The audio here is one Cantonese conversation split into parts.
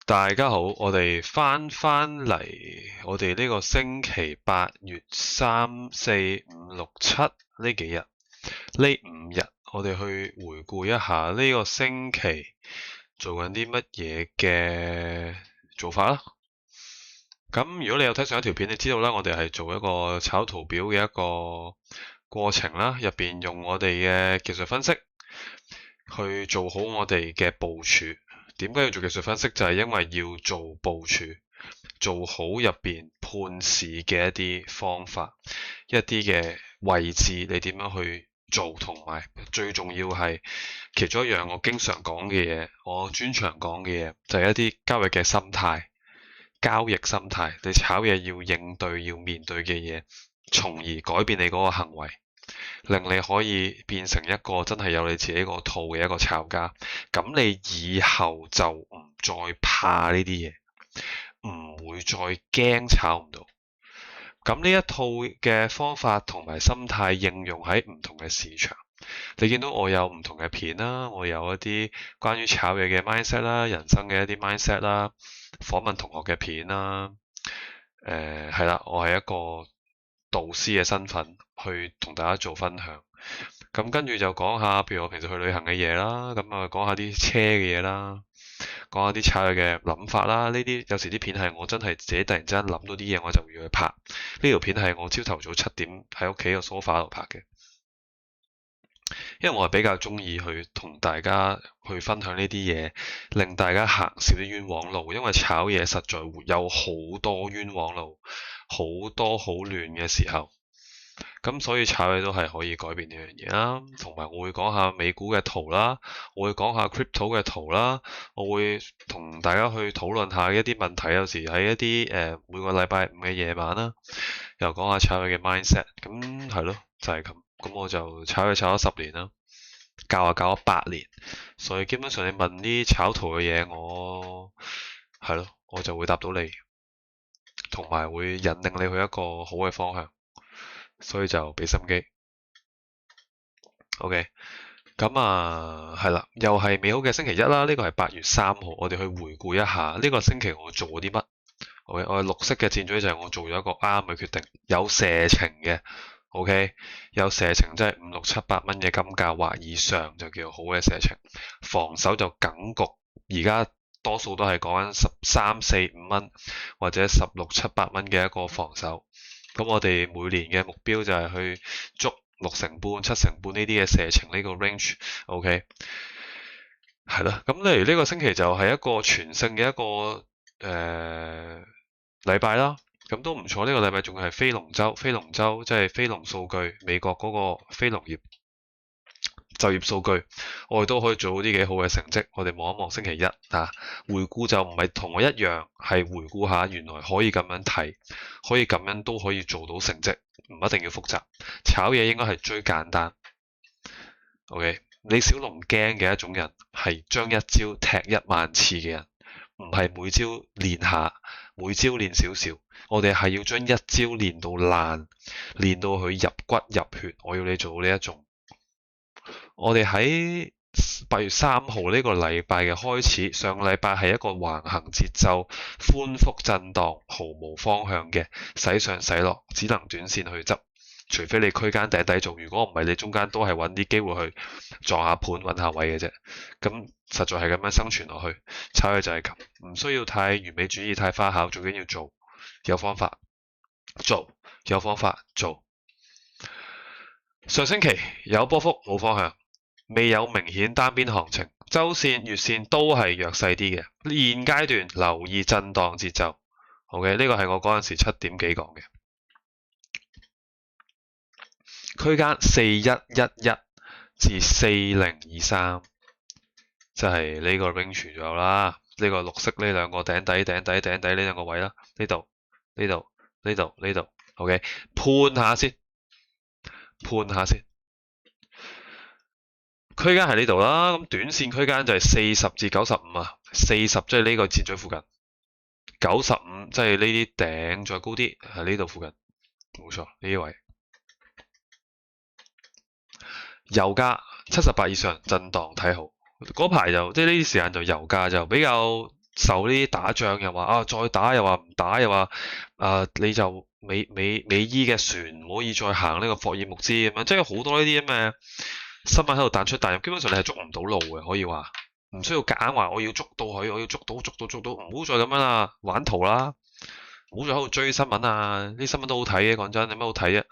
大家好，我哋翻嚟，我哋呢個星期8月3、4、5、6、7呢幾日，呢5日，我哋去回顧一下呢個星期做緊啲乜嘢嘅做法啦。咁如果你有睇上一條片，你知道啦，我哋係做一個炒圖表嘅一個過程啦，入邊用我哋嘅技術分析去做好我哋嘅部署。點解要做技術分析？就係因為要做部署，做好入邊判市嘅一啲方法，一啲嘅位置，你點樣去做，同埋最重要係其中一樣我經常講嘅嘢，我專長講嘅嘢，就係一啲交易嘅心態。交易心態，你炒嘢要應對、要面對嘅嘢，從而改變你嗰個行為，令你可以變成一個真係有你自己個套嘅一個炒家。咁你以後就唔再怕呢啲嘢，唔會再驚炒唔到。咁呢一套嘅方法同埋心態應用喺唔同嘅市場。你見到我有唔同嘅片啦，我有一啲關於炒嘢嘅 mindset 啦，人生嘅一啲 mindset 啦，訪問同學嘅片啦，係啦，我係一個導師嘅身份去同大家做分享。咁跟住就講下，譬如我平時去旅行嘅嘢啦，咁啊講下啲車嘅嘢啦，講下啲炒嘢嘅諗法啦。呢啲有時啲片係我真係自己突然之間諗到啲嘢，我就要去拍。呢條片係我朝頭早7點喺屋企個 sofa 度拍嘅。因為我係比較中意去同大家去分享呢啲嘢，令大家行少啲冤枉路。因為炒嘢實在會有好多冤枉路，好多好亂嘅時候。咁所以炒嘢都係可以改變呢樣嘢啦。同埋我會講下美股嘅圖啦，我會講下 crypto 嘅圖啦，我會同大家去討論下一啲問題。有時喺一啲每個禮拜5嘅夜晚啦，又講下炒嘢嘅 mindset。咁係咯，就係咁。咁我就炒嘢炒咗10年啦，教咗8年，所以基本上你問啲炒圖嘅嘢，我係咯，我就會答到你，同埋會引領你去一個好嘅方向，所以就俾心機。OK，咁啊係啦，又係美好嘅星期一啦，呢個係8月3號，我哋去回顧一下呢個星期我做咗啲乜。OK，我係綠色嘅箭嘴就係我做咗一個啱嘅決定，有射程嘅。OK，有射程即係5、6、7、8蚊嘅金價或以上就叫好嘅射程。防守就梗局，而家多數都係講緊13、4、5蚊或者16、7、8蚊嘅一個防守。咁我哋每年嘅目標就係去捉6成半、7成半呢啲嘅射程呢個 range。OK，係啦。咁例如呢個星期就係一個全勝嘅一個禮拜啦。咁都唔錯，呢個禮拜仲係非農州即係非農數據，美國嗰個非農業就業數據，我哋都可以做到啲幾好嘅成績。我哋望一望星期一啊，回顧就唔係同我一樣，係回顧下原來可以咁樣睇，可以咁樣都可以做到成績，唔一定要複雜。炒嘢應該係最簡單。OK， 李小龍驚嘅一種人係將一招踢1萬次嘅人，唔係每招練下，每招練少少。我哋係要將一招練到爛，練到佢入骨入血。我要你做到呢一種。我哋喺8月3號呢個禮拜嘅開始，上個禮拜係一個橫行節奏、寬幅震盪、毫無方向嘅洗上洗落，只能短線去執。除非你區間底底做，如果唔係，你中間都係揾啲機會去撞下盤、揾下位嘅啫。咁實在係咁樣生存落去，炒嘢就係咁，唔需要太完美主義、太花巧，最緊要做。有方法做，有方法做。上星期有波幅冇方向，未有明顯單邊行情，周線、月線都係弱勢啲嘅。現階段留意震盪節奏。OK， 呢個係我嗰陣時7點幾講嘅。區間4111至4023，即係呢個 range 左右啦。呢個綠色呢兩個頂底呢兩個位啦，呢度。OK， 判下先。區間喺呢度啦，咁短線區間就係40至95啊，40即係呢個箭嘴附近，95即係呢啲頂再高啲，喺呢度附近，冇錯，呢啲位。油價78以上震盪睇好，嗰排就即係呢啲時間就油價就比較受呢啲打仗又話再打又話唔打又話你就美伊嘅船唔可以再行呢個霍爾木茲咁樣，即係好多呢啲咁嘅新聞喺度彈出彈入，基本上你係捉唔到路嘅，可以話唔需要夾硬話我要捉到佢，我要捉到，唔好再咁樣啦，玩圖啦，唔好再喺度追新聞啊！啲新聞都好睇嘅，講真，有咩好睇啫？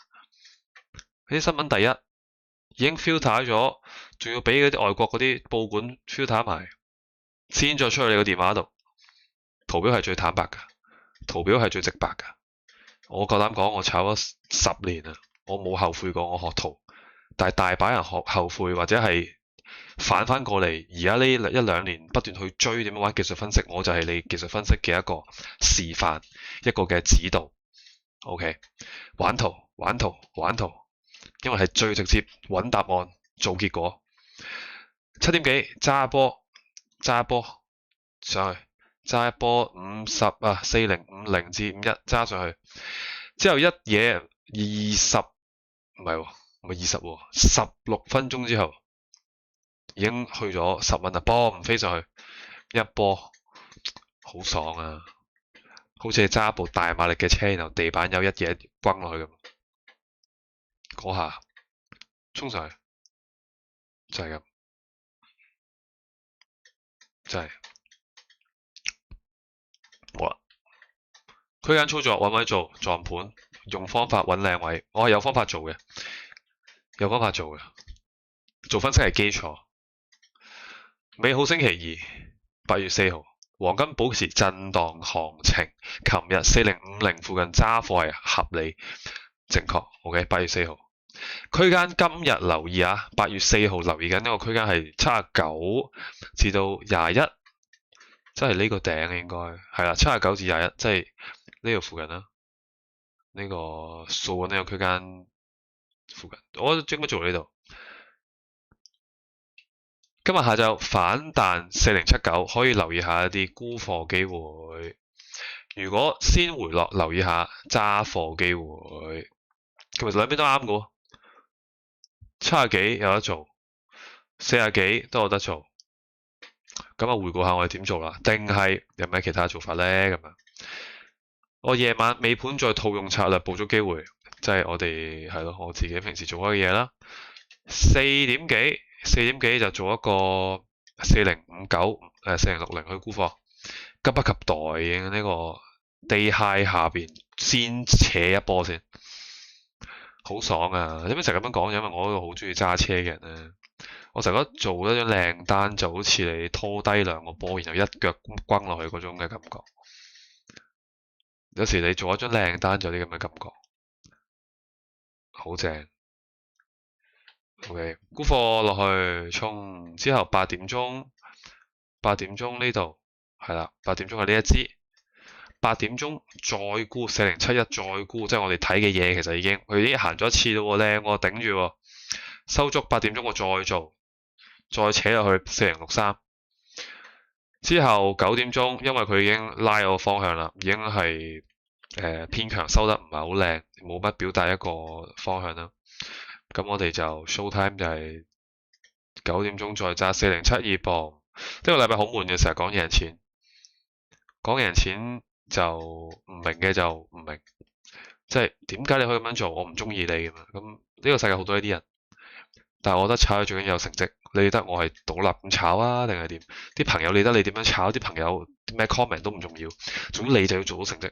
啲新聞第一已經 filter 咗，仲要俾嗰啲外國嗰啲報館 filter 埋，先再出去你個電話度。圖表係最坦白噶，圖表係最直白噶。我夠膽講，我炒咗10年啊，我冇後悔過我學圖，但係大把人後悔或者係反翻過嚟，而家呢1-2年不斷去追點樣玩技術分析，我就係你技術分析嘅一個示範，一個嘅指導。OK， 玩圖，因為係最直接揾答案做結果。7點幾揸一波上去。揸一波50 4050至51揸上去，之後一嘢20唔係16分鐘之後已經去咗10蚊啦，波唔飛上去，一波好爽啊，好似係揸部大馬力嘅車，然後地板有一嘢轟落去咁，嗰下衝上去就係咁，真係。好啦，區間操作揾位做撞盤，用方法揾靚位，我係有方法做嘅，做分析係基礎。美好星期二，8月4號，黃金保持震盪行情。琴日4050附近揸貨係合理正確。OK， 8月4號區間今日留意啊，8月4號留意緊呢個區間係79至到21。即係呢個頂應該係啦，79至21，即係呢個附近啦。呢個掃呢個區間附近，我應該做呢度。今日下晝反彈4079，可以留意下一啲沽貨機會。如果先回落，留意下揸貨機會。其實兩邊都啱嘅，70幾有得做，40幾都有得做。咁啊，回顧下我哋點做啦？定係有咩其他做法呢？咁樣，我夜晚尾盤再套用策略捕捉機會，即係我哋係咯，我自己平時做開嘅嘢啦。4點幾就做一個4059、4060去沽貨，急不及待嘅呢個 day high 下邊先扯一波先，好爽啊！點解成日咁樣講？因為我一個好中意揸車嘅人咧。我成日覺得做一張靚單就好似你拖低兩個波，然後一腳轟落去嗰種嘅感覺。有時你做一張靚單就有啲咁嘅感覺，好正。OK， 沽貨落去衝之後8點鐘呢度係啦，8點鐘係呢一支，8點鐘再沽4071再沽，即係我哋睇嘅嘢其實已經佢已經行咗一次咯，靚喎，頂住喎，收足8點鐘我再做。再扯落去4063之後9點鐘，因為佢已經拉我個方向啦，已經係偏強，收得唔係好靚，冇乜表達一個方向啦。咁我哋就 show time 就係9點鐘再揸4072磅。呢個禮拜好悶嘅，成日講贏錢就唔明嘅就唔明，即係點解你可以咁樣做？我唔中意你咁嘛。咁呢個世界好多呢啲人，但係我覺得炒佢最緊要有成績。你理得我係倒立咁炒啊，定係點？啲朋友理得你點樣炒？啲朋友咩 comment 都唔重要，總之你就要做到成績。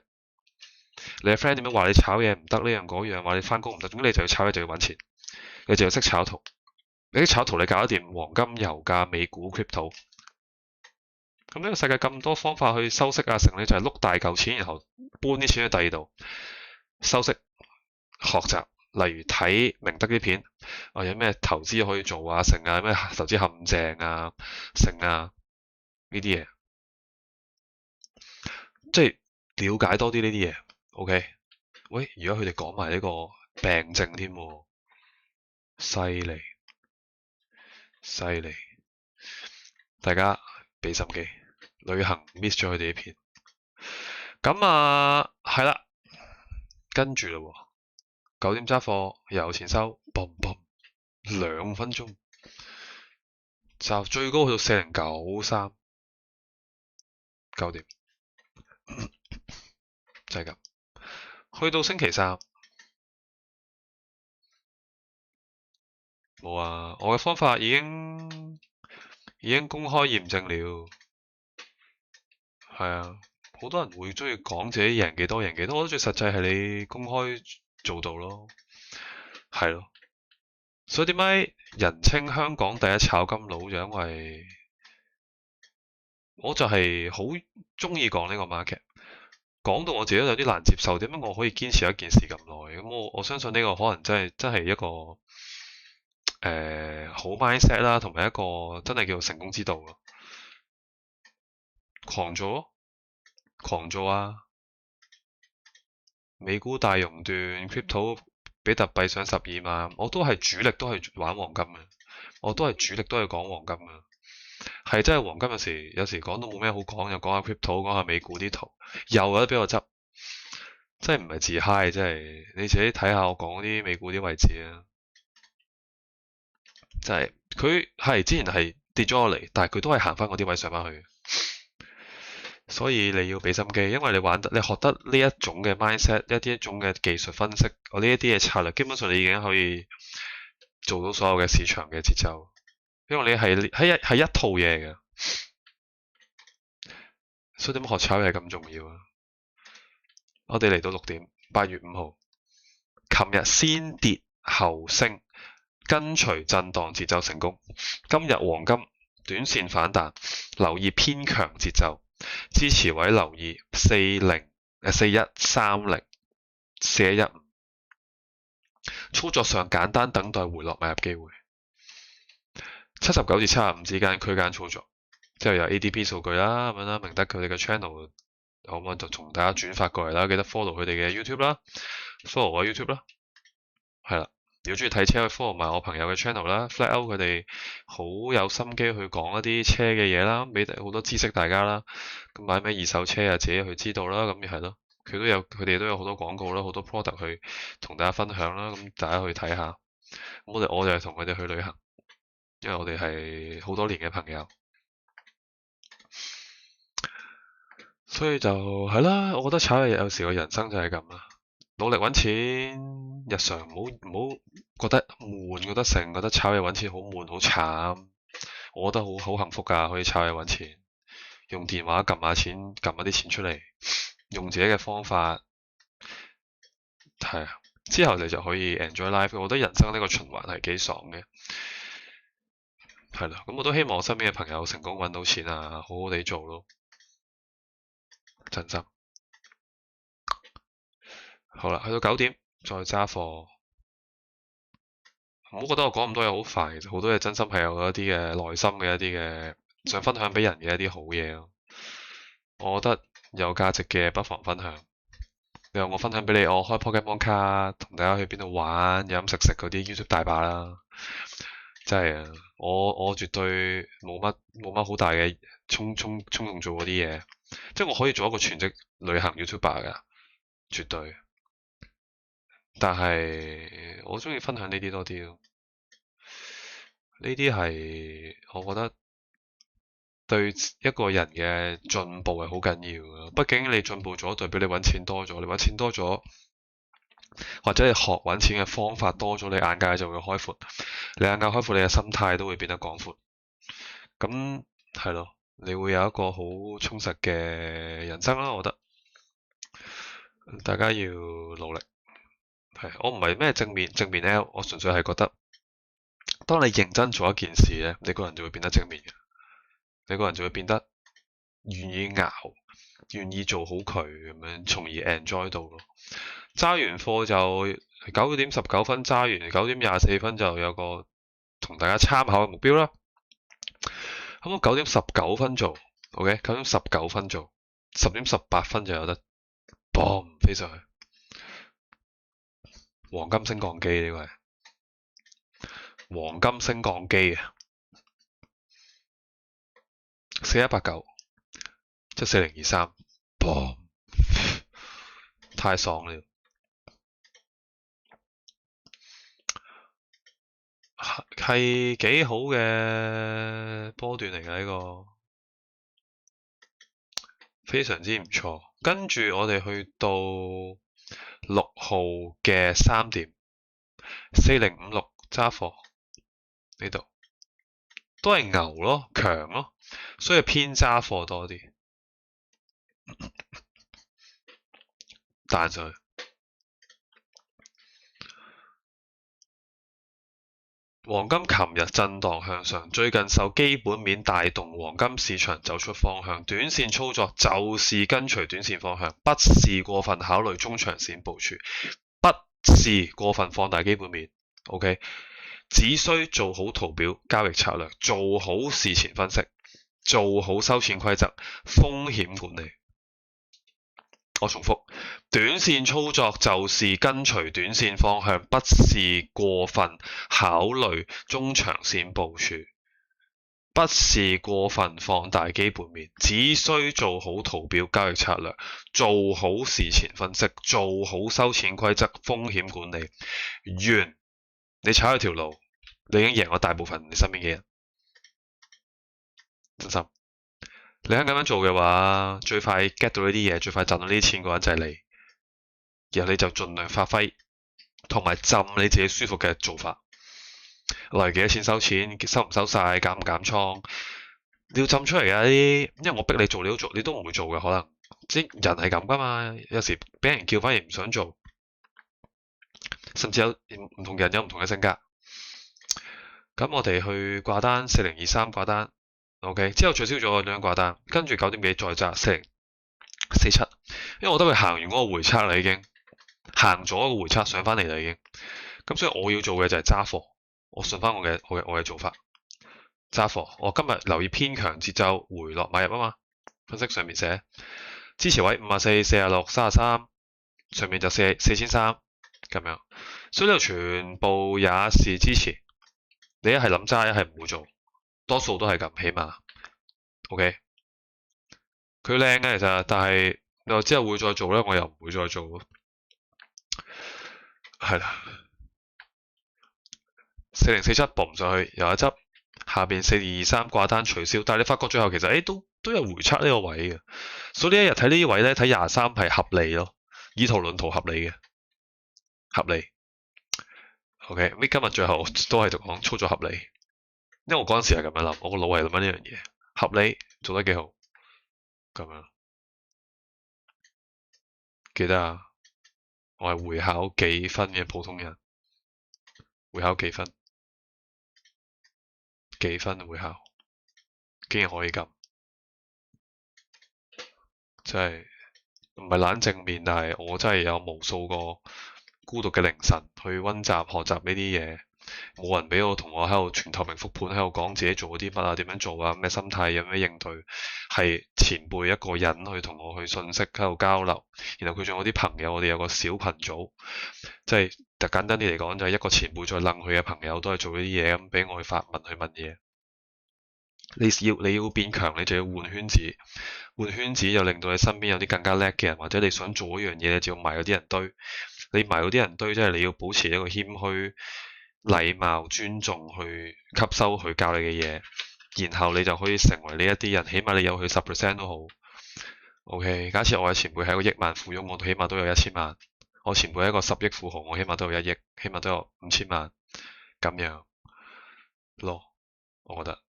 你嘅 friend 點樣話你炒嘢唔得呢樣嗰樣，話你翻工唔得，總之你就要炒嘢就要揾錢，你就要識炒圖。你識炒圖，你搞得掂黃金、油價、美股、crypto。咁呢個世界咁多方法去收息啊，成你就係碌大嚿錢，然後搬啲錢去第二度收息學習。例如睇明德啲片，有咩投資可以做啊，成啊，咩投資陷阱啊，成啊呢啲嘢，即係了解多啲呢啲嘢。OK， 喂，如果佢哋講埋呢個病症添，犀利，大家俾心機，旅行 miss 咗佢哋啲片，咁啊係啦，跟住咯。9點揸貨，有錢收，嘣嘣，2分鐘就最高去到4093， 9點就係咁。去到星期三，冇啊，我嘅方法已經公開驗證了。係啊，好多人會中意講自己贏幾多贏幾多，我覺得最實際係你公開做到咯。係咯，所以點解人稱香港第一炒金佬，就因為我就係好中意講呢個 market，講到我自己都有啲難接受，點解我可以堅持一件事咁耐？咁我相信呢個可能真係一個好 mindset 啦，同埋一個真係叫做成功之道咯。狂做，狂做啊！美股大熔斷 ，crypto 比特幣上12萬，我都係主力都係玩黃金嘅，我都係主力都係講黃金嘅。係真係黃金有時講到冇咩好講，又講下 crypto，講下美股啲圖，又有得俾我執，真係唔係自嗨，真係你自己睇下我講啲美股啲位置啊，真係佢係之前係跌咗落嚟，但係佢都係行翻嗰啲位上翻去。所以你要俾心機，因為你學得呢一種嘅 mindset，一種嘅技術分析，我呢一啲嘅策略，基本上你已經可以做到所有嘅市場嘅節奏，因為你係一套嘢嘅。所以點學炒嘢係咁重要啊？我哋嚟到6點，8月5號，琴日先跌後升，跟隨震盪節奏成功。今日黃金短線反彈，留意偏強節奏。支持位留意4130、4115，操作上簡單，等待回落買入機會。79至75之間區間操作，之後有 ADP 數據啦，咁樣啦，明德佢哋嘅 channel，我就同大家轉發過嚟啦，記得 follow 佢哋嘅 YouTube 啦 ，follow 我 YouTube 啦，係啦。如果中意睇車，可以 follow 埋我朋友嘅 channel 啦 ，Flat Out 佢哋好有心機去講一啲車嘅嘢啦，俾好多知識大家啦。咁買咩二手車啊，自己去知道啦。咁係咯，佢哋都有好多廣告啦，好多 product 去同大家分享啦。咁大家去睇下。咁我就係同佢哋去旅行，因為我哋係好多年嘅朋友，所以就係啦。我覺得炒嘢有時個人生就係咁啦。努力揾錢，日常唔好覺得悶，覺得炒嘢揾錢好悶好慘。我覺得好幸福噶，可以炒嘢揾錢，用電話撳下錢，撳下啲錢出嚟，用自己嘅方法，係啊，之後你就可以 enjoy life。我覺得人生呢個循環係幾爽嘅，係啦。咁我都希望我身邊嘅朋友成功揾到錢啊，好好地做咯，真心。好啦，去到9點再揸貨，唔好覺得我講咁多嘢好煩，其實好多嘢真心係有一啲嘅內心嘅一啲嘅想分享俾人嘅一啲好嘢咯。我覺得有價值嘅不妨分享。你話我分享俾你，我開 Pokemon 卡，同大家去邊度玩飲食嗰啲 YouTube 大把啦。真係啊，我絕對冇乜好大嘅衝動做嗰啲嘢，即係我可以做一個全職旅行 YouTuber 噶，絕對。但係我中意分享呢啲多啲咯，呢啲係我覺得對一個人嘅進步係好緊要嘅。畢竟你進步咗，代表你揾錢多咗，你揾錢多咗，或者你學揾錢嘅方法多咗，你眼界就會開闊。你眼界開闊，你嘅心態都會變得廣闊。咁係咯，你會有一個好充實嘅人生啦。我覺得大家要努力。係，我唔係咩正面 L，我純粹係覺得，當你認真做一件事咧，你個人就會變得正面嘅，你個人就會變得願意熬，願意做好佢咁樣，從而 enjoy 到咯。揸完貨就9點19分揸完，9點24分就有個同大家參考嘅目標啦。咁我9點19分做，OK，9點19分做，10點18分就有得 boom 飛上去。黃金升降機呢個係黃金升降機啊，4189即係4023 boom 太爽了，係幾好嘅波段嚟嘅呢個，非常之唔錯。跟住我哋去到6號嘅3點，4056揸貨呢度都係牛咯，強咯，所以偏揸貨多啲，彈上去。黃金琴日震盪向上，最近受基本面帶動，黃金市場走出方向。短線操作就是跟隨短線方向，不是過分考慮中長線部署，不是過分放大基本面。OK， 只需做好圖表、交易策略，做好事前分析，做好收錢規則、風險管理。我重複，短線操作就是跟隨短線方向，不是過分考慮中長線部署，不是過分放大基本面，只需做好圖表交易策略，做好事前分析，做好收錢規則、風險管理。完，你踩咗條路，你已經贏咗大部分你身邊嘅人，真心。你肯咁樣做嘅話，最快 get 到呢啲嘢，最快賺到呢啲錢嘅話就係你，然後你就盡量發揮，同埋浸你自己舒服嘅做法。例如幾多錢收錢，收唔收晒，減唔減倉，你要浸出嚟嘅呢啲，因為我逼你做，你都做，你都唔會做嘅可能。即人係咁噶嘛，有時俾人叫反而唔想做，甚至有唔同人有唔同嘅性格。咁我哋去掛單4023掛單。OK， 之後取消咗兩掛單，跟住9點幾再揸4047，因為我覺得佢行完嗰個回測啦，已經行咗個回測上翻嚟啦，已經。咁所以我要做嘅就係揸貨，我順翻我嘅做法，揸貨。我今日留意偏強節奏回落買入啊嘛，分析上面寫支持位54、46、33，上面就4300咁樣，所以呢度全部也是支持。你一係諗揸，一係唔會做。多數都係咁，起碼 OK。佢靚嘅其實，但係你話之後會再做咧，我又唔會再做咯。係啦，4047搏唔上去，又一執，下邊4223掛單取消，但係你發覺最後其實都有回測呢個位嘅，所以呢一日睇呢啲位咧，睇23係合理咯，以圖論圖合理嘅，合理。OK，今日最後都係講操作合理。因為我嗰陣時係咁樣諗，我個腦係諗緊呢樣嘢，合理做得幾好，咁樣記得啊，我係會考幾分嘅普通人，會考幾分，幾分會考，竟然可以咁，真係唔係懶正面，但係我真係有無數個孤獨嘅凌晨去溫習學習呢啲嘢。冇人俾我同我喺度全透明復盤，喺度講自己做咗啲乜啊，點樣做啊，咩心態，有咩應對，係前輩一個人去同我去信息喺度交流，然後佢仲有啲朋友，我哋有個小群組，即係簡單啲嚟講，就係一個前輩再楞佢嘅朋友都係做呢啲嘢，咁俾我去發問去問嘢。你要變強，你就要換圈子，換圈子又令到你身邊有啲更加叻嘅人，或者你想做一樣嘢，你就要埋嗰啲人堆，你埋嗰啲人堆，即係你要保持一個謙虛、禮貌、尊重去吸收佢教你嘅嘢，然後你就可以成為呢一啲人，起碼你有佢10% 都好。OK， 假設我嘅前輩係一個億萬富翁，我起碼都有1000萬；我前輩係一個10億富豪，我起碼都有1億，起碼都有5000萬，咁樣咯，我覺得。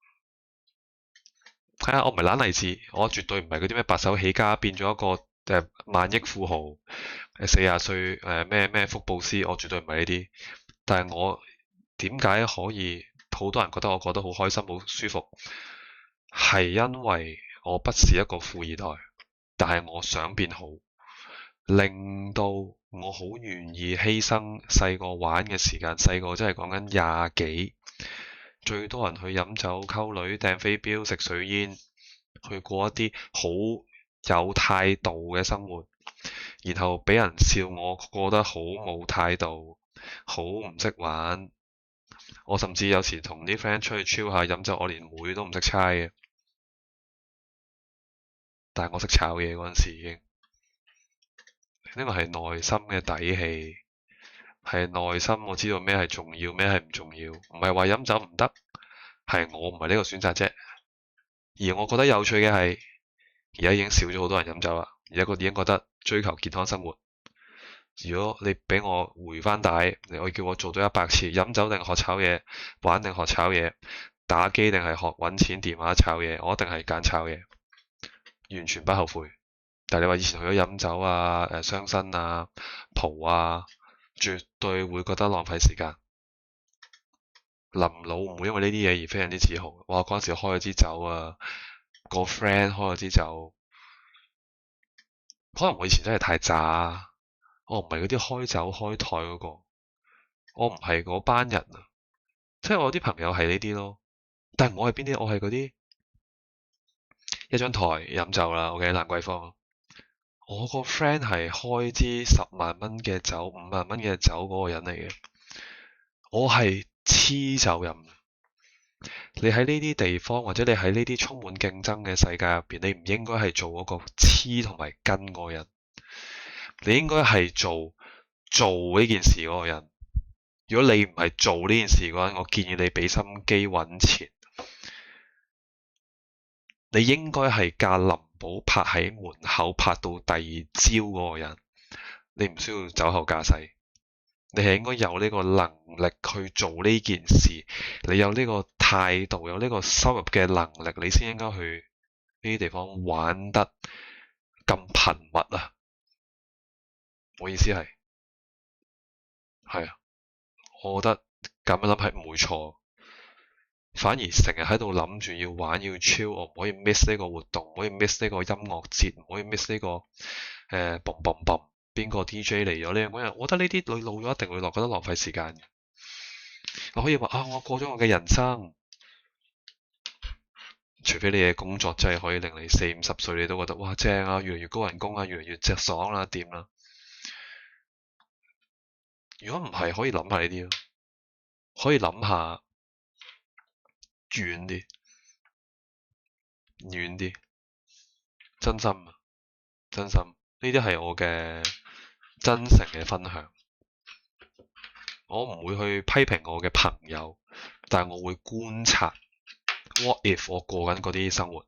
係啊，我唔係懶勵志，我絕對唔係嗰啲咩白手起家變咗一個萬億富豪，40歲咩福布斯，我絕對唔係呢啲。但係我點解可以好多人覺得我過得好開心、好舒服？係因為我不是一個富二代，但係我想變好，令到我好願意犧牲細個玩嘅時間。細個真係講緊20幾。最多人去飲酒、溝女、掟飛鏢、食水煙，去過一啲好有態度嘅生活，然後俾人笑我過得好冇態度，好唔識玩。我甚至有時同啲 friend 出去 chill 下飲酒，我連妹都唔識猜嘅，但係我識炒嘢嗰陣時已經，呢個係內心嘅底氣。係內心我知道咩係重要，咩係唔重要，唔係話飲酒唔得，係我唔係呢個選擇啫。而我覺得有趣嘅係，而家已經少咗好多人飲酒啦，而家已經覺得追求健康生活。如果你俾我回翻帶，我叫我做到100次，飲酒定學炒嘢，玩定學炒嘢，打機定係學揾錢電話炒嘢，我一定係揀炒嘢，完全不後悔。但係你話以前去咗飲酒啊、傷身啊、蒲啊，絕對會覺得浪費時間。臨老唔會因為呢啲嘢而非常之自豪。哇！嗰陣時開咗支酒啊，個 friend 開咗支酒，可能我以前真係太渣，我唔係嗰啲開酒開台嗰個，我唔係嗰班人啊。即係我啲朋友係呢啲咯，但係我係邊啲？我係嗰啲一張台飲酒啦，OK，蘭桂坊。我個 friend 係開支10萬蚊嘅酒、5萬蚊嘅酒嗰個人嚟嘅，我係黐酒飲。你喺呢啲地方，或者你喺呢啲充滿競爭嘅世界入邊，你唔應該係做嗰個黐同埋跟嗰個人，你應該係做呢件事嗰個人。如果你唔係做呢件事嘅話，我建議你俾心機揾錢。你應該係駕林寶泊喺門口泊到第二朝嗰個人，你唔需要酒後駕駛。你係應該有呢個能力去做呢件事，你有呢個態度，有呢個收入嘅能力，你先應該去呢啲地方玩得咁頻密啊！我意思係啊，我覺得咁樣諗係唔會錯，反而成日喺度諗住要玩要 chill，我唔可以 miss 呢個活動，唔可以 miss 呢個音樂節，唔可以 miss 呢個嘣嘣嘣邊個 DJ 嚟咗呢樣嗰樣。我覺得呢啲你老咗一定會覺得浪費時間。我可以話啊，我過咗我嘅人生，除非你嘅工作真係可以令你40、50歲你都覺得哇正啊，越嚟越高人工啊，越嚟越直爽啦，掂啦。如果唔係，可以諗下呢啲咯，可以諗下遠啲，遠啲，真心啊，真心。呢啲係我嘅真誠嘅分享。我唔會去批評我嘅朋友，但係我會觀察。What if 我過緊嗰啲生活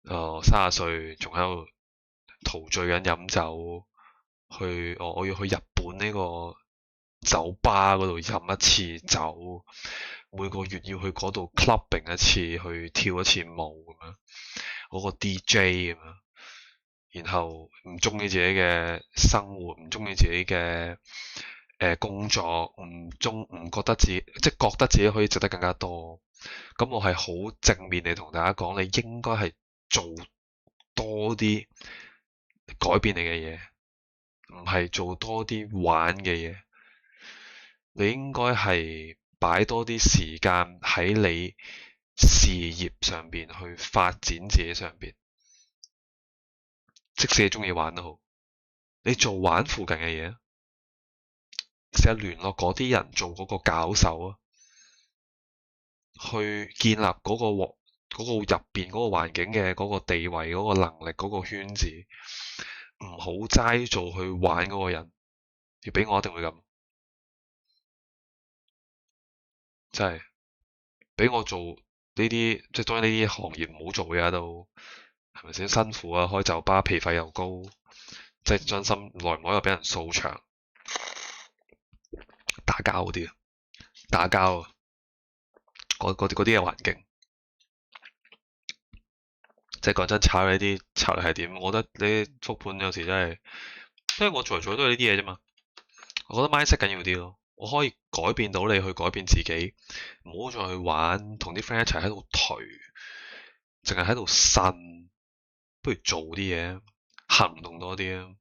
？30歲仲喺度陶醉緊飲酒，我要去日本呢個酒吧嗰度飲一次酒，每個月要去嗰度 clubbing 一次，去跳一次舞咁樣，我個 DJ 咁樣，然後唔中意自己嘅生活，唔中意自己嘅工作，唔覺得自己即係覺得自己可以值得更加多。咁我係好正面地同大家講，你應該係做多啲改變你嘅嘢，唔係做多啲玩嘅嘢。你應該係擺多啲時間喺你事業上邊去發展自己上邊。即使你中意玩都好，你做玩附近嘅嘢，試下聯絡嗰啲人做嗰個搞手啊，去建立嗰個入邊嗰個環境嘅嗰個地位、嗰個能力、嗰個圈子，唔好齋做去玩嗰個人。要俾我一定會咁，真係俾我做呢啲，即係當然呢啲行業唔好做嘅都係咪先辛苦啊？開酒吧皮費又高，即係真心耐唔耐又俾人掃場，打交嗰啲啊，打交啊，嗰啲嘅環境。即係講真，炒呢啲策略係點？我覺得呢復盤有時真係，因為我做嚟做去都係呢啲嘢啫嘛。我覺得 mindset 緊要啲咯，我可以改變到你去改變自己，唔好再去玩，同啲 friend 一齊喺度頹，淨係喺度呻，不如做啲嘢，行動多啲啊！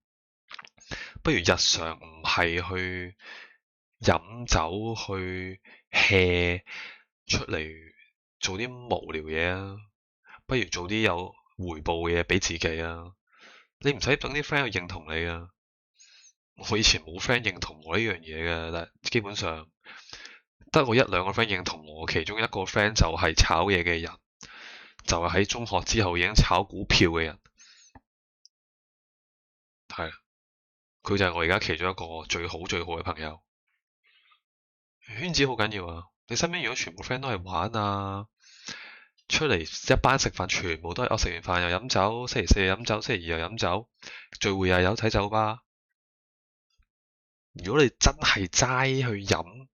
不如日常唔係去飲酒去 hea 出嚟做啲無聊嘢啊！不如做啲有回報嘅嘢俾自己啊！你唔使等啲 friend 去認同你啊！我以前冇 friend 認同我呢樣嘢嘅，但基本上得我1、2個 friend 認同我，其中一個 friend 就係炒嘢嘅人，就係喺中學之後已經炒股票嘅人，係，佢就係我而家其中一個最好嘅朋友。圈子好緊要啊！你身邊如果全部 friend 都係玩啊，出嚟一班食飯，全部都係我食完飯又飲酒，星期四又飲酒，星期二又飲酒，聚會又有睇酒吧。如果你真係齋去飲，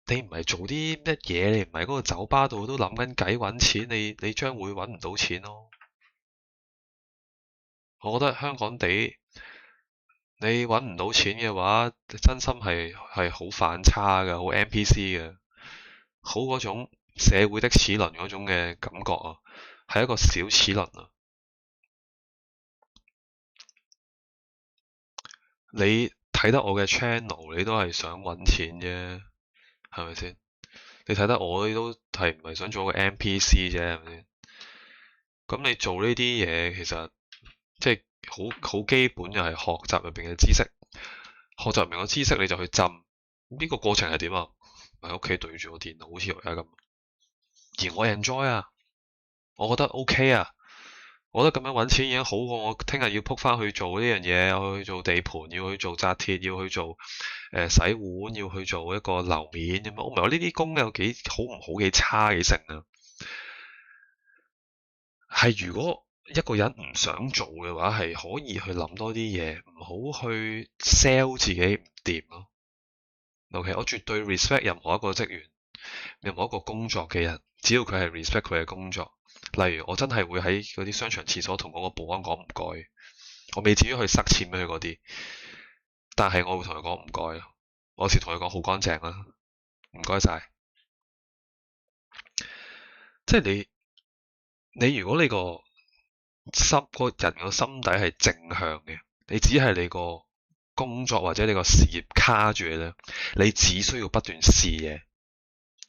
你唔係做啲乜嘢，你唔係嗰個酒吧度都諗緊計揾錢，你將會揾唔到錢咯。我覺得香港地你揾唔到錢嘅話，真心係好反差嘅，好 NPC 嘅，好嗰種社會的齒輪嗰種嘅感覺啊，係一個小齒輪啊。你睇得我嘅 channel，你都係想揾錢啫，係咪先？你睇得我都係唔係想做個 NPC 啫，係咪先？咁你做呢啲嘢，其實即係好基本，就係學習入邊嘅知識。學習入邊嘅知識，你就去浸。呢個過程係點啊？喺屋企對住個電腦，好似我而家咁。而我 enjoy 啊，我覺得 OK 啊。我覺得咁樣揾錢已經好過我聽日要撲翻去做呢樣嘢，我去做地盤，要去做紮鐵，要去做洗碗，要去做一個樓面咁樣。我唔係話呢啲工有幾好唔好，幾差幾成啊。係如果一個人唔想做嘅話，係可以去諗多啲嘢，唔好去 sell 自己唔掂咯。OK，我絕對 respect 任何一個職員，任何一個工作嘅人，只要佢係 respect 佢嘅工作。例如我真係會喺嗰啲商場廁所同嗰個保安講唔該，我未至於去塞錢俾佢嗰啲，但係我會同佢講唔該，我有時同佢講好乾淨啦，唔該晒。即係你如果你個人個心底係正向嘅，你只係你個工作或者你個事業卡住嘅咧，你只需要不斷試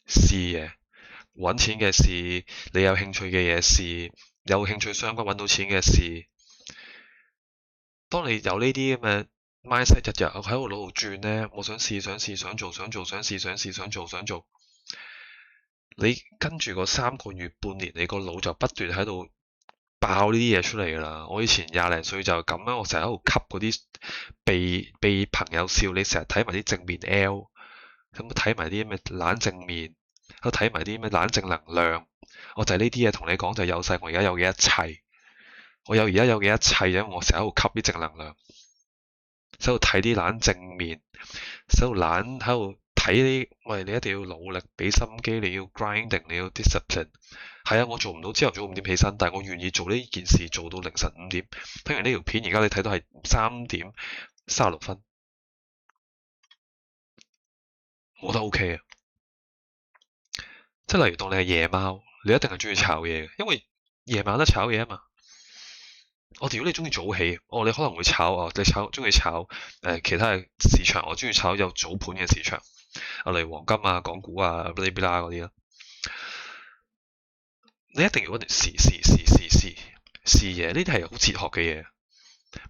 嘢，揾錢嘅事，你有興趣嘅嘢試，有興趣相關揾到錢嘅事。當你有呢啲咁嘅 mindset，日日喺個腦度轉咧，我想試，想試，想做，想做，想試，想試，想做，想做。你跟住個3個月、半年，你個腦就不斷喺度爆呢啲嘢出嚟噶啦。我以前20零歲就咁樣，我成日喺度吸嗰啲被朋友笑，你成日睇埋啲正面 L， 咁睇埋啲咩懶正面，都睇埋啲咩懶正能量。我就係呢啲嘢同你講，就係有晒我而家有嘅一切。我有而家有嘅一切，因為我成日喺度吸啲正能量，喺度睇啲懶正面，喺度睇啲，喂，你一定要努力，俾心機，你要 grinding， 你要 discipline。係啊，我做唔到朝頭早5點起身，但係我願意做呢件事，做到凌晨5點。聽完呢條片，而家你睇到係3點36分，我覺得 OK 啊。即係例如當你係夜貓，你一定係中意炒嘢嘅，因為夜晚得炒嘢啊嘛。我如果你中意早起，你可能會炒你中意炒其他嘅市場，我中意炒有早盤嘅市場，例如黃金啊、港股啊、嗶哩嗶啦嗰啲啦。你一定要不斷試嘢，呢啲係好哲學嘅嘢，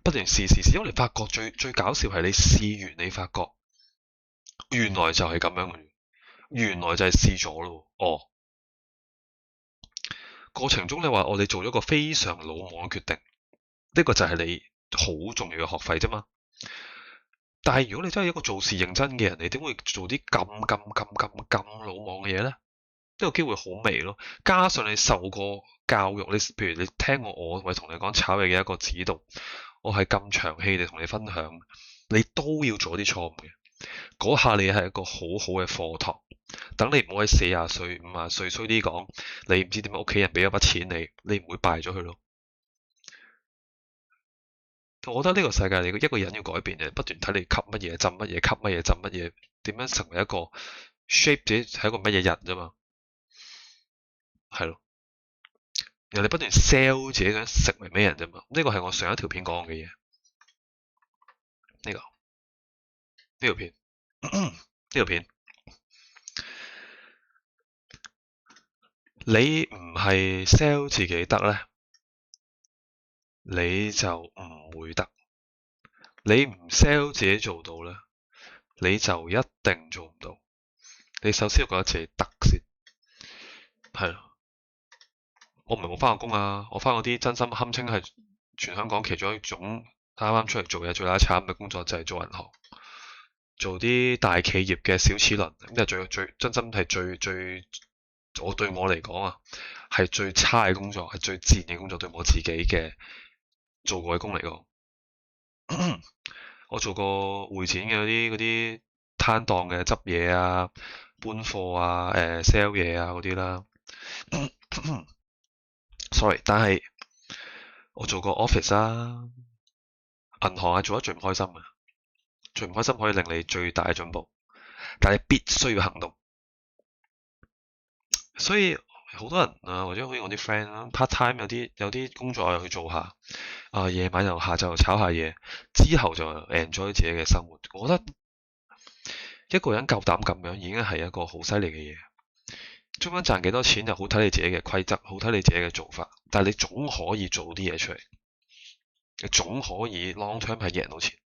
不斷試，因為你發覺最搞笑係你試完，你發覺原來就係咁樣嘅，原來就係試咗咯。過程中你話你做咗個非常魯莽嘅決定。呢個就係你好重要嘅學費啫嘛，但係如果你真係一個做事認真嘅人，你點會做啲咁魯莽嘅嘢呢？呢個機會好微咯，加上你受過教育，譬如你聽過我同你講炒嘢嘅一個指導，我係咁長氣地同你分享，你都要做啲錯誤嘅，嗰下你係一個好好嘅課堂，等你唔好喺40歲、50歲衰啲講，你唔知點解屋企人俾咗筆錢你唔會敗咗佢咯。我覺得呢個世界，你一個人要改變嘅，不斷睇你吸乜嘢、浸乜嘢、吸乜嘢、浸乜嘢，點樣成為一個 shape 自己係一個乜嘢人啫嘛，係咯。然後你不斷 sell 自己想成為咩人啫嘛，呢個係我上一條片講嘅嘢。呢條片呢條片，你唔係 sell 自己得咧，你就唔會得。你唔 sell 自己做到咧，你就一定做唔到。你首先要覺得自己得先，係咯。我唔係冇翻過工啊，我翻嗰啲真心堪稱係全香港其中一種啱啱出嚟做嘢最乸慘嘅工作，就係做銀行，做啲大企業嘅小齒輪，咁就最真心係最我對我嚟講啊，係最差嘅工作，係最自然嘅工作，對我自己嘅做過嘅工嚟講。我做過會展嘅嗰啲攤檔嘅執嘢啊、搬貨啊、sell 嘢啊嗰啲啦。sorry，但係我做過 office 啊，銀行係做得最唔開心嘅，最唔開心可以令你最大嘅進步，但係必須要行動。所以好多人啊，或者好似我啲 friend 啦，part time 有啲工作又去做下，夜晚又下晝又炒下嘢，之後就 enjoy 自己嘅生活。我覺得一個人夠膽咁樣，已經係一個好犀利嘅嘢。中間賺幾多錢就好睇你自己嘅規則，好睇你自己嘅做法，但係你總可以做啲嘢出嚟，你總可以 long term 係贏到錢。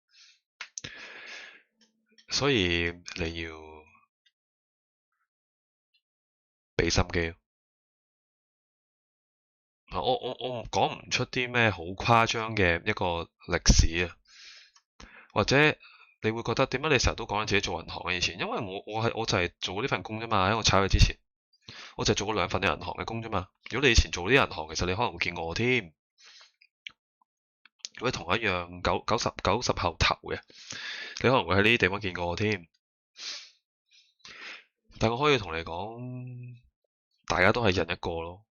所以你要俾心機。我講唔出啲咩好誇張嘅一個歷史啊，或者你會覺得點解你成日都講緊自己做銀行嘅以前？因為我就係做呢份工啫嘛，喺我炒嘢之前，我就係做過2份嘅銀行嘅工啫嘛。如果你以前做呢啲銀行，其實你可能會見過我添。如果同我一樣九十後頭嘅，你可能會喺呢啲地方見過我添。但我可以同你講，大家都係人一個咯。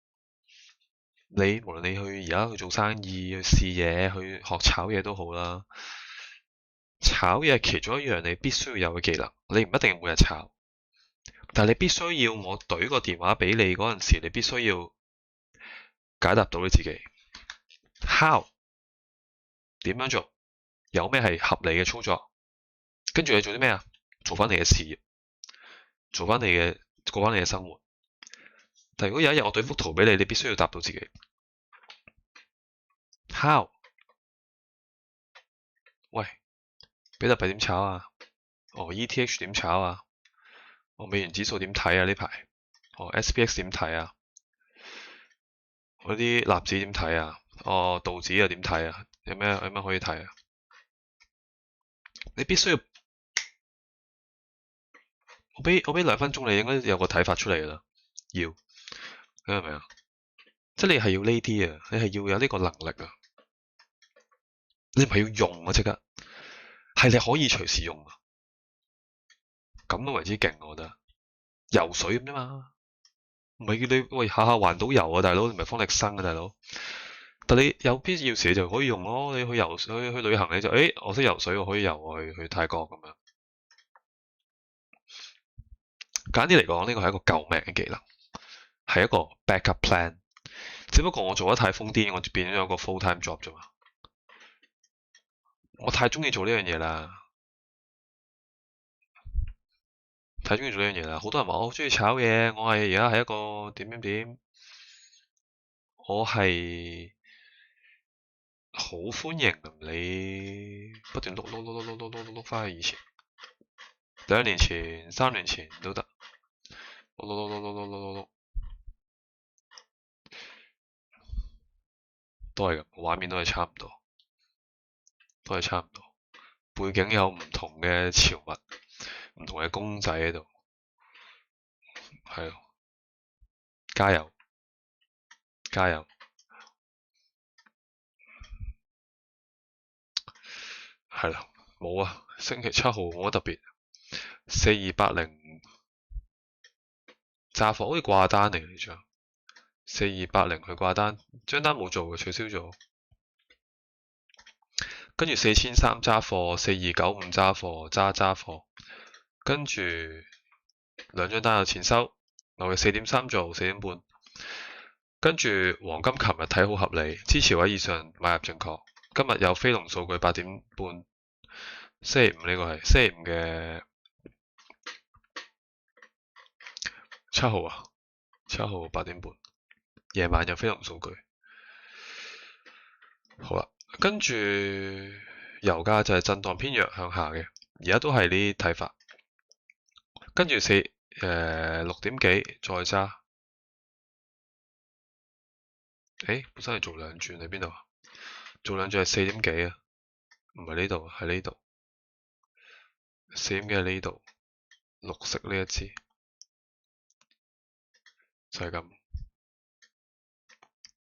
你無論你去而家去做生意、去試嘢、去學炒嘢都好啦。炒嘢係其中一樣你必須要有嘅技能，你唔一定每日炒，但係你必須要我懟個電話俾你嗰陣時，你必須要解答到你自己。How？ 點樣做？有咩係合理嘅操作？跟住你做啲咩啊？做翻你嘅事業，過翻你嘅生活。但如果有一日我懟幅圖俾你，你必須要答到自己。How？ 喂，比特幣點炒啊？ETH 點炒啊？美元指數點睇啊？呢排SPX 點睇啊？嗰啲納指點睇啊？道指又點睇啊？有咩可以睇啊？你必須要我俾2分鐘你，應該有個睇法出嚟噶啦。要，你明唔明啊？即係你係要呢啲啊，你係要有呢個能力啊。你唔係要用啊，即刻係你可以隨時用啊。咁都為之勁，我覺得。游水咁啫嘛，唔係叫你喂下下環島游啊，大佬，你唔係方力申啊，大佬。但你有必要時你就可以用咯。你去游水去旅行你就我識游水，我可以游去泰國咁樣。簡單啲嚟講，呢個係一個救命嘅技能，係一個 backup plan。只不過我做得太瘋癲，我就變咗一個 full time job 啫嘛。我太中意做呢樣嘢啦，太中意做呢樣嘢啦。好多人話我好中意炒嘢，我係而家係一個點點點，我係好歡迎你不斷碌翻去以前，2年前、3年前都得，碌，都係咁，畫面都係差唔多，背景有唔同嘅潮物，唔同嘅公仔喺度，係咯，加油，加油，係啦，冇啊，星期7號冇乜特別，4280炸貨好似掛單嚟嘅呢張，4280去掛單，張單冇做嘅，取消咗。跟住4300揸貨，4295揸貨，揸貨，跟住2張單有錢收，留嘅4.3做4.5，跟住黃金琴日睇好合理，支持位以上買入正確。今日有非農數據8.5，星期5呢個係星期5嘅7號啊，7號8.5，夜晚有非農數據。好啦，跟住油價就係震盪偏弱向下嘅，而家都係呢啲睇法。跟住6點幾再揸，本身係做2轉喺邊度啊？做2轉係4點幾啊？唔係呢度，係呢度。4點幾係呢度，綠色呢一支。就係咁，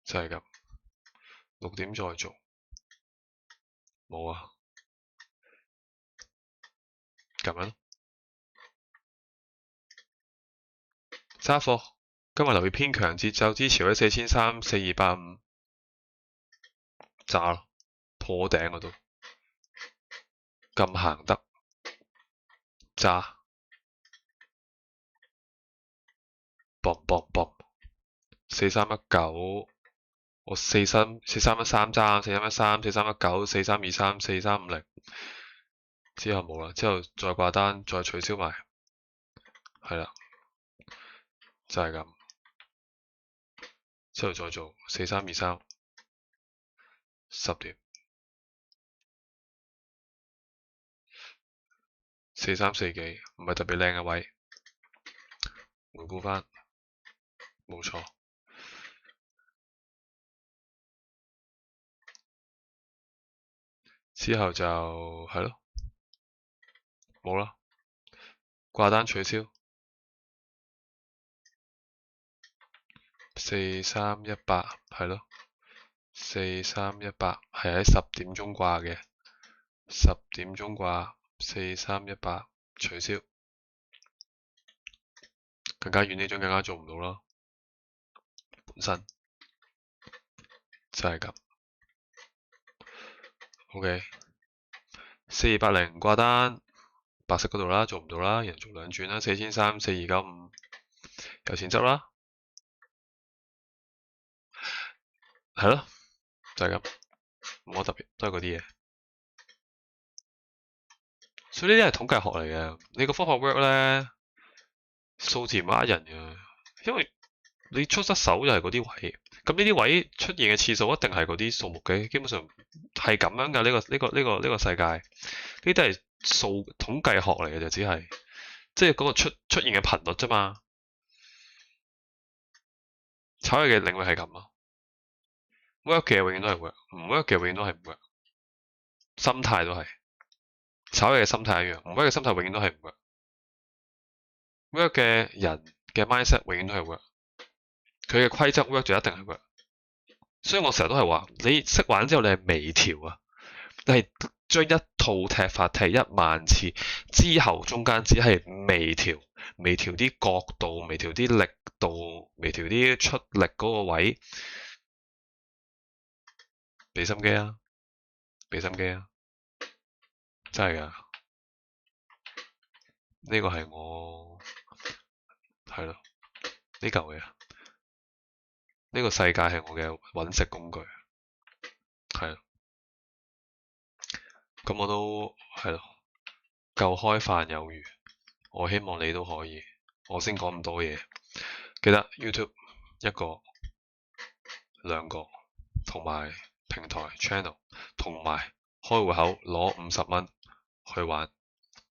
就係咁。6點再做，冇啊，咁樣咯。揸貨，今日留意偏強節奏支持喺4300、4285，揸咯，破頂嗰度，咁行得，揸，嘣嘣嘣，4319，我4313揸，4313、4319、4323、4350，之後冇啦，之後再掛單，再取消埋，係啦，就係咁，之後再做4323，10點，4340幾，唔係特別靚嘅位，回顧翻，冇錯。之後就係咯，冇啦，掛單取消4318，係咯，4318係喺10點鐘掛嘅，10點鐘掛4318取消，更加遠呢張更加做唔到啦，本身就係咁。OK， 4280掛單，白色嗰度啦，做唔到啦，人做兩轉啦，4300、4295，有錢執啦，係咯，就係咁，冇乜特別，都係嗰啲嘢。所以呢啲係統計學嚟嘅，你個方法 work 咧，數字唔呃人嘅，因為你出得手就係嗰啲位，咁呢啲位出現嘅次數一定係嗰啲數目嘅，基本上係咁樣噶。呢個世界，呢啲都係數統計學嚟嘅，就只係即係嗰個出現嘅頻率啫嘛。炒嘢嘅領域係咁咯，work 嘅永遠都係 work，唔 work 嘅永遠都係唔 work，心態都係炒嘢嘅心態一樣，唔 work 嘅心態永遠都係唔 work，work 嘅人嘅 mindset 永遠都係 work，佢嘅規則 work 就一定係 work。所以我成日都係話，你識玩之後，你係微調啊，你係將一套踢法踢10000次之後，中間只係微調，微調啲角度，微調啲力度，微調啲出力嗰個位，俾心機啊，俾心機啊，真係噶，呢個係我係咯，呢嚿嘢，呢個世界係我嘅揾食工具，係咯，咁我都係咯，夠開飯有餘，我希望你都可以，我先講咁多嘢，記得 YouTube 1個、2個，同埋平台 channel， 同埋開戶口攞50蚊去玩，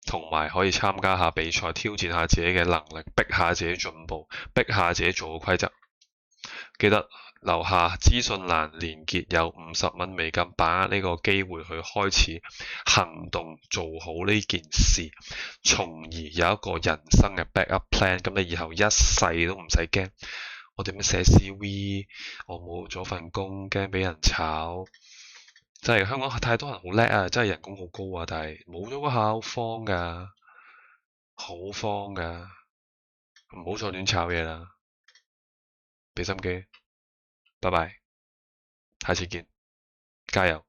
同埋可以參加下比賽，挑戰下自己嘅能力，逼下自己進步，逼下自己做個規則。記得留下資訊欄連結，有50蚊美金，把握呢個機會去開始行動，做好呢件事，從而有一個人生嘅 backup plan。咁你以後一世都唔使驚。我點樣寫 CV？ 我冇咗份工，驚俾人炒。真係香港太多人好叻啊，真係人工好高啊，但係冇咗嗰下好慌噶，好慌噶，唔好再亂炒嘢啦，俾心機，拜拜，下次見，加油。